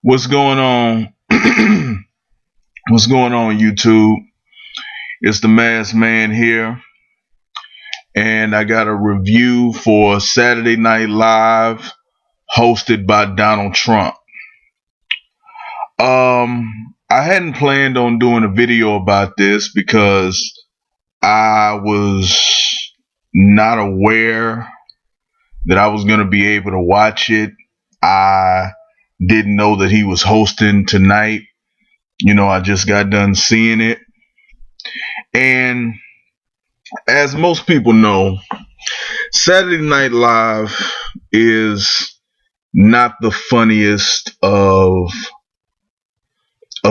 What's going on? What's going on, YouTube? It's the Masked Man here, and I got a review for Saturday Night Live, hosted by Donald Trump. I hadn't planned on doing a video about this because I was not aware that I was going to be able to watch it. I didn't know that he was hosting tonight. I just got done seeing it. And as most people know, Saturday Night Live is not the funniest of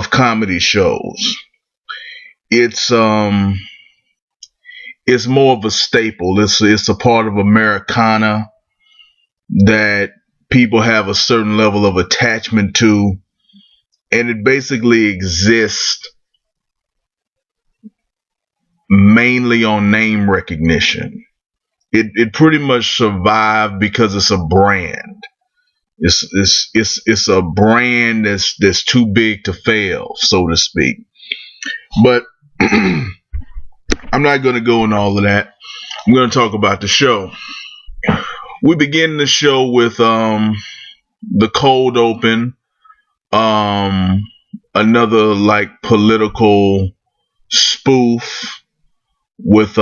comedy shows. It's it's more of a staple. It's a part of Americana that people have a certain level of attachment to, and it basically exists mainly on name recognition. It pretty much survived because it's a brand. It's a brand that's too big to fail, so to speak. But I'm not going to go into all of that. I'm going to talk about the show. We begin the show with the cold open, another like political spoof with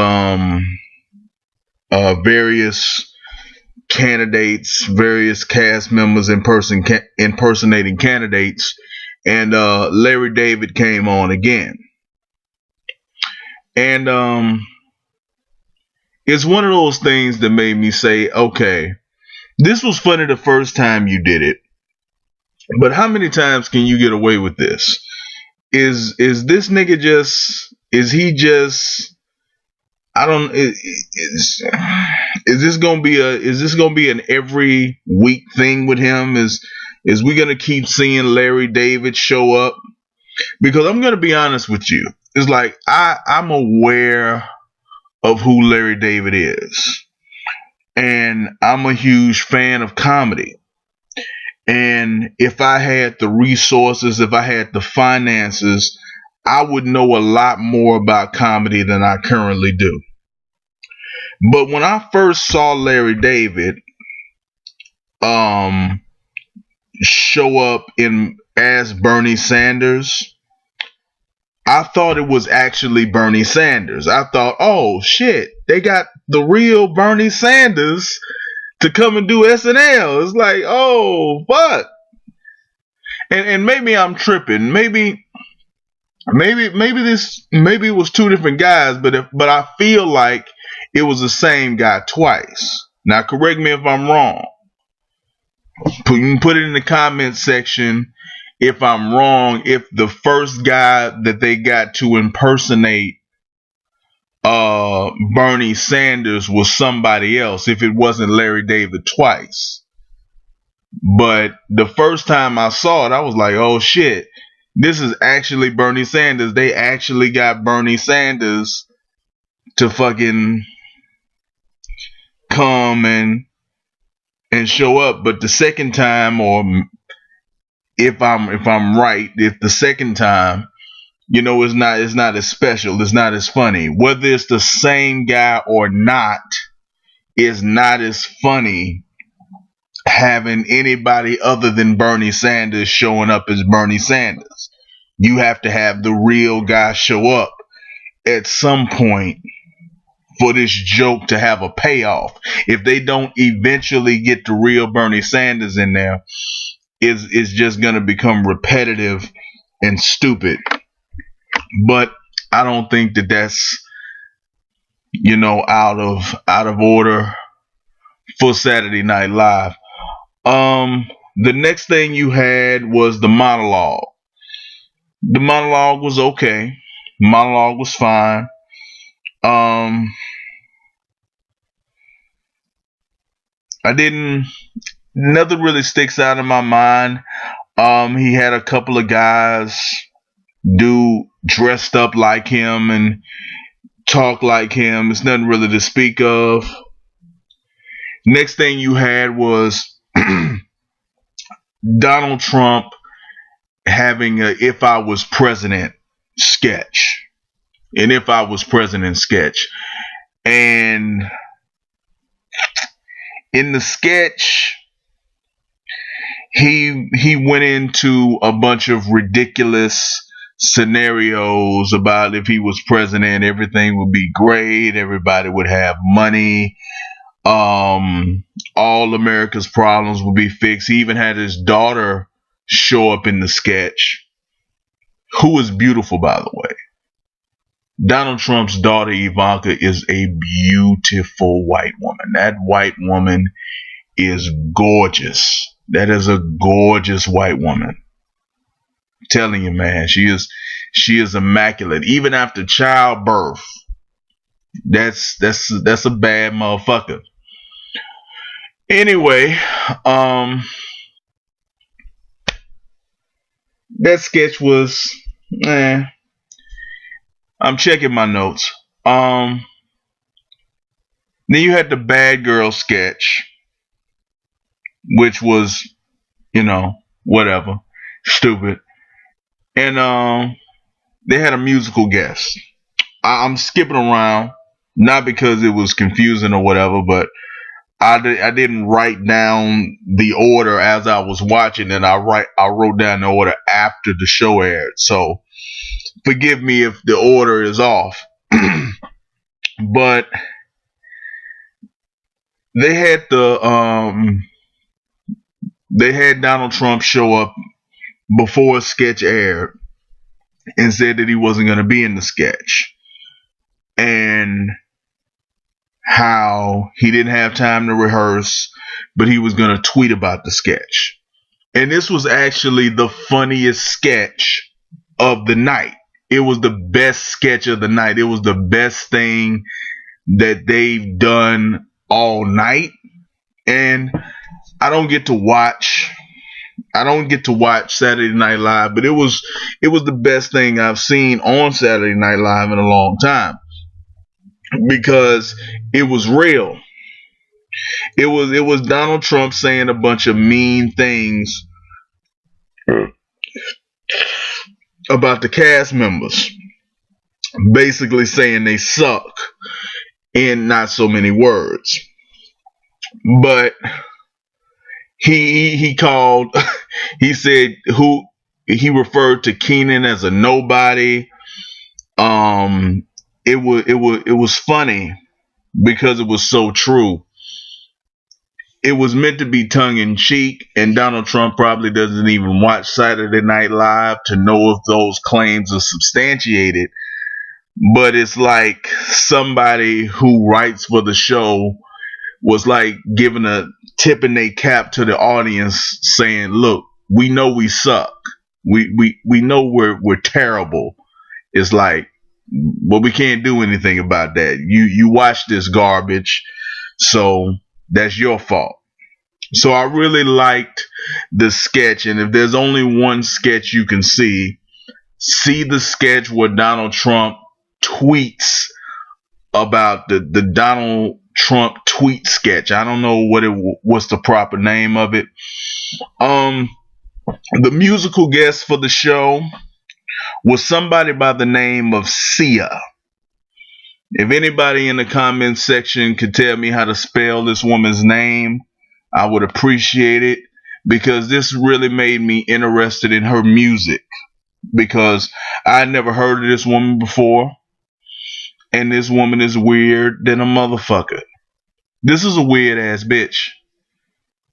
various candidates, various cast members impersonating candidates, and Larry David came on again. And it's one of those things that made me say, okay, this was funny the first time you did it, but how many times can you get away with this? Is this nigga just? Is he just? I don't. Is this gonna be a? Is this gonna be an every week thing with him? Is we gonna keep seeing Larry David show up? Because I'm gonna be honest with you. It's like I'm aware of who Larry David is, and I'm a huge fan of comedy. And if I had the resources, if I had the finances, I would know a lot more about comedy than I currently do. But when I first saw Larry David um show up in as Bernie Sanders, I thought it was actually Bernie Sanders. I thought, oh shit, they got the real Bernie Sanders to come and do SNL. It's like, oh fuck. And maybe I'm tripping. Maybe it was two different guys, but I feel like it was the same guy twice. Now correct me if I'm wrong. You can put it in the comment section if I'm wrong, if the first guy that they got to impersonate Bernie Sanders was somebody else, if it wasn't Larry David twice. But the first time I saw it, I was like, oh shit, this is actually Bernie Sanders. They actually got Bernie Sanders to fucking come and show up. But the second time, or if I'm right, if the second time, it's not as special, it's not as funny. Whether it's the same guy or not, is not as funny having anybody other than Bernie Sanders showing up as Bernie Sanders. You have to have the real guy show up at some point for this joke to have a payoff. If they don't eventually get the real Bernie Sanders in there, it's just gonna become repetitive and stupid. But I don't think that that's out of order for Saturday Night Live. The next thing you had was the monologue. The monologue was okay. Monologue was fine. Um, I didn't. Nothing really sticks out in my mind. He had a couple of guys do dressed up like him and talk like him. It's nothing really to speak of. Next thing you had was Donald Trump having a "If I Was President" sketch, an "If I Was President" sketch, and in the sketch, he went into a bunch of ridiculous scenarios about if he was president, everything would be great, everybody would have money, all America's problems would be fixed. He even had his daughter show up in the sketch, who is beautiful, by the way. Donald Trump's daughter Ivanka is a beautiful white woman. That white woman is gorgeous. That is a gorgeous white woman. I'm telling you, man, she is immaculate. Even after childbirth, that's a bad motherfucker. Anyway, um, that sketch was, eh, I'm checking my notes. Then you had the bad girl sketch, which was, whatever, stupid. And they had a musical guest. I'm skipping around, not because it was confusing or whatever, but I didn't write down the order as I was watching, and I wrote down the order after the show aired. So forgive me if the order is off. But they had they had Donald Trump show up before a sketch aired and said that he wasn't going to be in the sketch, and how he didn't have time to rehearse, but he was going to tweet about the sketch. And this was actually the funniest sketch of the night. It was the best sketch of the night. It was the best thing that they've done all night. And I don't get to watch Saturday Night Live, but it was the best thing I've seen on Saturday Night Live in a long time, because it was real. It was Donald Trump saying a bunch of mean things about the cast members, basically saying they suck in not so many words. But he called he said who he referred to Keenan as a nobody. It was funny because it was so true. It was meant to be tongue in cheek, and Donald Trump probably doesn't even watch Saturday Night Live to know if those claims are substantiated. But it's like somebody who writes for the show was like giving a tip in their cap to the audience, saying, "Look, we know we suck. We know we're terrible." It's like, but we can't do anything about that. You watch this garbage, so that's your fault. So I really liked the sketch, and if there's only one sketch you can see the sketch where Donald Trump tweets about the Donald Trump tweet sketch. I don't know what's the proper name of it. Um, the musical guest for the show was somebody by the name of Sia. If anybody in the comments section could tell me how to spell this woman's name, I would appreciate it, because this really made me interested in her music, because I had never heard of this woman before, and this woman is weird than a motherfucker. This is a weird ass bitch,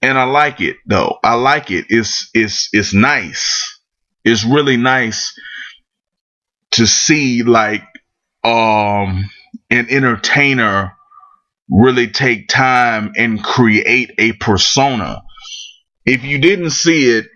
and I like it though. I like it. It's nice. It's really nice to see like an entertainer really take time and create a persona. If you didn't see it,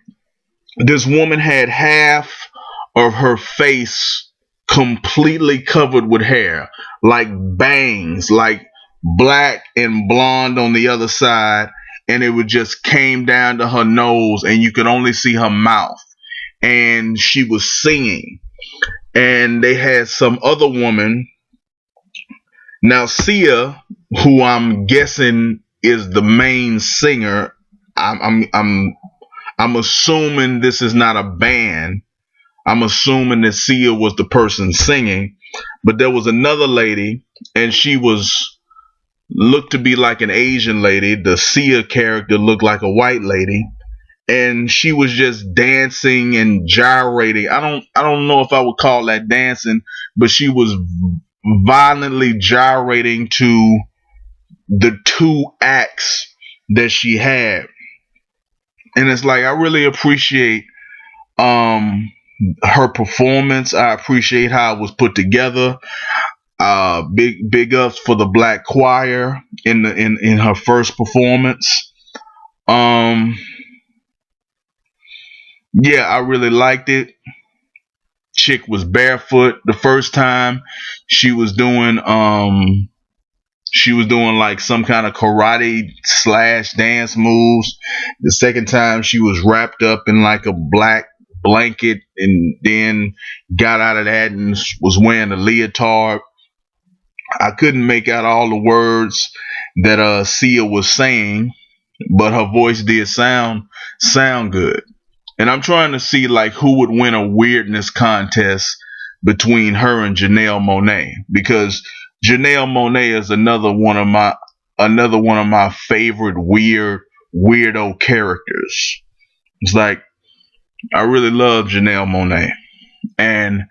this woman had half of her face completely covered with hair, like bangs, like black and blonde on the other side, and it would just came down to her nose, and you could only see her mouth. And she was singing, and they had some other woman. Now Sia, who I'm guessing is the main singer, I'm I'm assuming this is not a band. I'm assuming that Sia was the person singing, but there was another lady, and she was looked to be like an Asian lady. The Sia character looked like a white lady, and she was just dancing and gyrating. I don't know if I would call that dancing, but she was violently gyrating to the two acts that she had. And it's like I really appreciate um her performance. I appreciate how it was put together. Big ups for the black choir in her first performance. Um yeah, I really liked it. Chick was barefoot the first time. She was doing she was doing like some kind of karate slash dance moves. The second time she was wrapped up in like a black blanket and then got out of that and was wearing a leotard. I couldn't make out all the words that Sia was saying, but her voice did sound good. And I'm trying to see like who would win a weirdness contest between her and Janelle Monáe, because Janelle Monáe is another one of my favorite weirdo characters. It's like I really love Janelle Monáe, and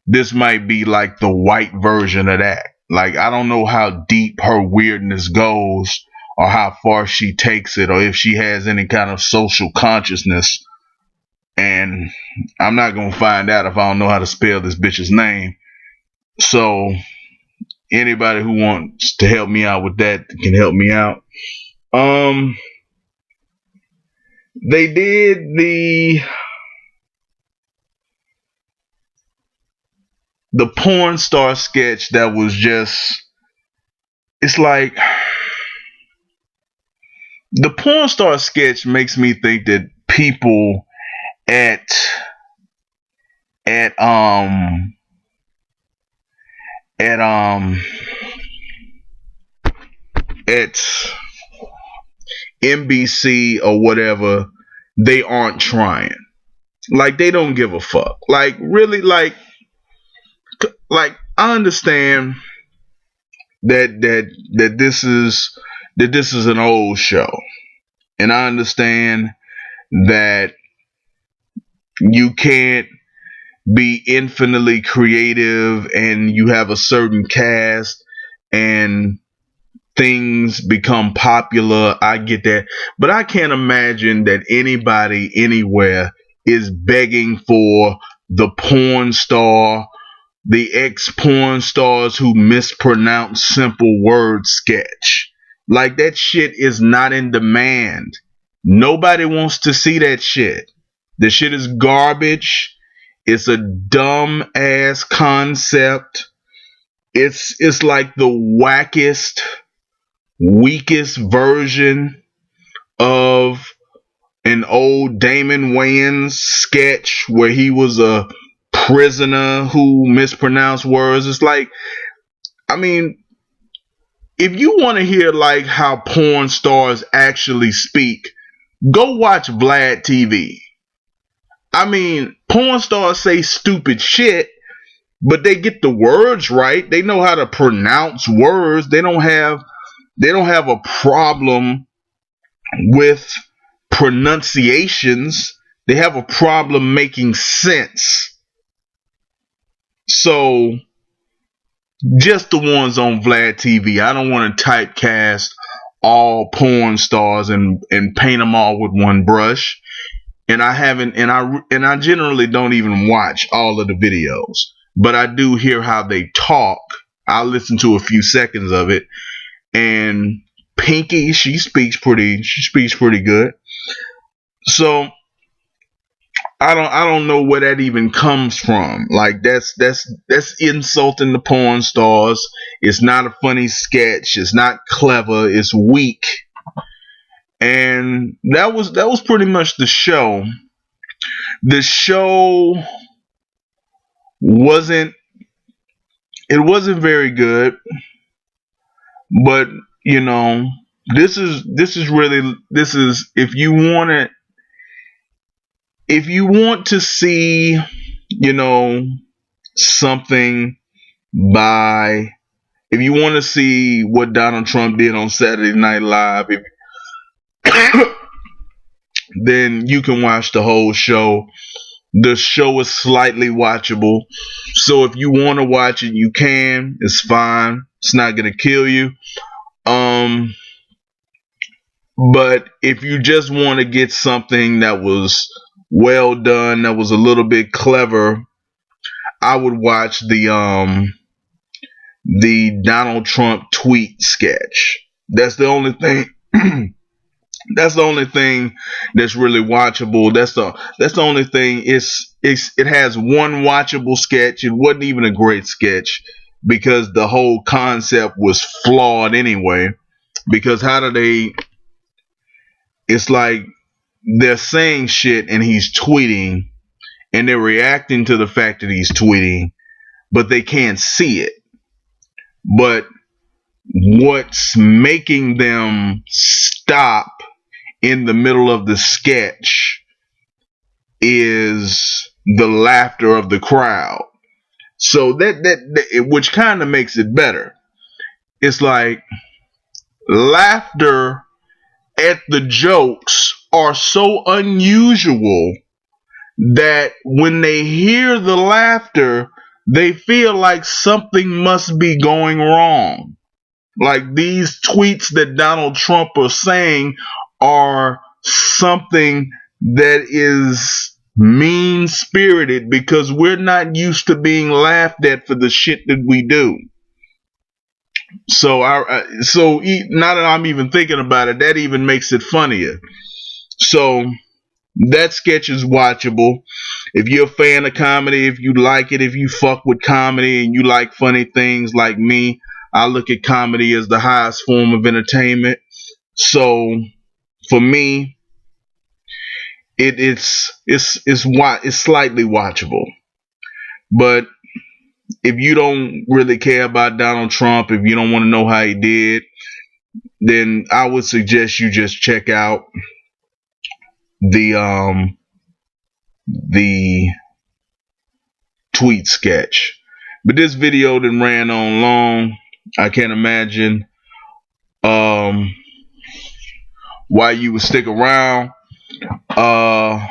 this might be like the white version of that. Like I don't know how deep her weirdness goes or how far she takes it or if she has any kind of social consciousness, and I'm not gonna find out if I don't know how to spell this bitch's name. So anybody who wants to help me out with that can help me out. Um, they did the porn star sketch that was just. It's like the porn star sketch makes me think that people at at um at at NBC or whatever, they aren't trying. Like they don't give a fuck. Like really, like I understand that this is an old show, and I understand that you can't be infinitely creative and you have a certain cast and things become popular. I get that. But I can't imagine that anybody anywhere is begging for the porn star, the ex porn stars who mispronounce simple words sketch. Like that shit is not in demand. Nobody wants to see that shit. The shit is garbage. It's a dumb ass concept. It's like the wackest, weakest version of an old Damon Wayans sketch where he was a prisoner who mispronounced words. It's like, I mean, if you want to hear like how porn stars actually speak, go watch Vlad TV. I mean, porn stars say stupid shit, but they get the words right. They know how to pronounce words. They don't have a problem with pronunciations. They have a problem making sense. So just the ones on Vlad TV. I don't want to typecast all porn stars and paint them all with one brush. And I haven't, and I generally don't even watch all of the videos, but I do hear how they talk. I listen to a few seconds of it, and Pinky, she speaks pretty good. So I don't know where that even comes from. Like that's insulting the porn stars. It's not a funny sketch. It's not clever. It's weak. And that was pretty much the show. The show wasn't it wasn't very good, but you know, this is really, this is, if you want it, if you want to see, you know, something by, if you want to see what Donald Trump did on Saturday Night Live, then you can watch the whole show. The show is slightly watchable. So if you want to watch it, you can. It's fine. It's not going to kill you. Um, but if you just want to get something that was well done, that was a little bit clever, I would watch the Donald Trump tweet sketch. That's the only thing. That's the only thing that's really watchable. That's the only thing. It has one watchable sketch. It wasn't even a great sketch because the whole concept was flawed anyway. Because how do they? It's like they're saying shit and he's tweeting, and they're reacting to the fact that he's tweeting, but they can't see it. But what's making them stop in the middle of the sketch is the laughter of the crowd. So that which kind of makes it better. It's like laughter at the jokes are so unusual that when they hear the laughter, they feel like something must be going wrong. Like these tweets that Donald Trump are saying are something that is mean spirited because we're not used to being laughed at for the shit that we do. So now that I'm even thinking about it, that even makes it funnier. So that sketch is watchable. If you're a fan of comedy, if you like it, if you fuck with comedy and you like funny things like me, I look at comedy as the highest form of entertainment. So for me, it's slightly watchable. But if you don't really care about Donald Trump, if you don't want to know how he did, then I would suggest you just check out the tweet sketch. But this video then ran on long. I can't imagine um why you would stick around uh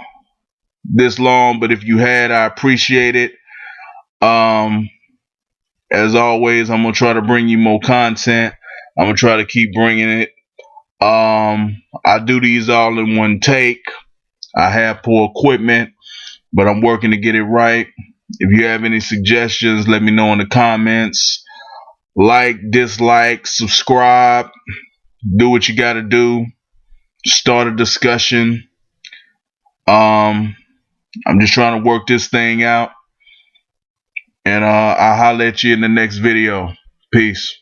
this long, but if you had, I appreciate it. Um as always, I'm gonna try to bring you more content. I'm gonna try to keep bringing it. I do these all in one take. I have poor equipment, but I'm working to get it right. If you have any suggestions, let me know in the comments. Like, dislike, subscribe, do what you gotta do. Start a discussion. I'm just trying to work this thing out. And I'll holler at you in the next video. Peace.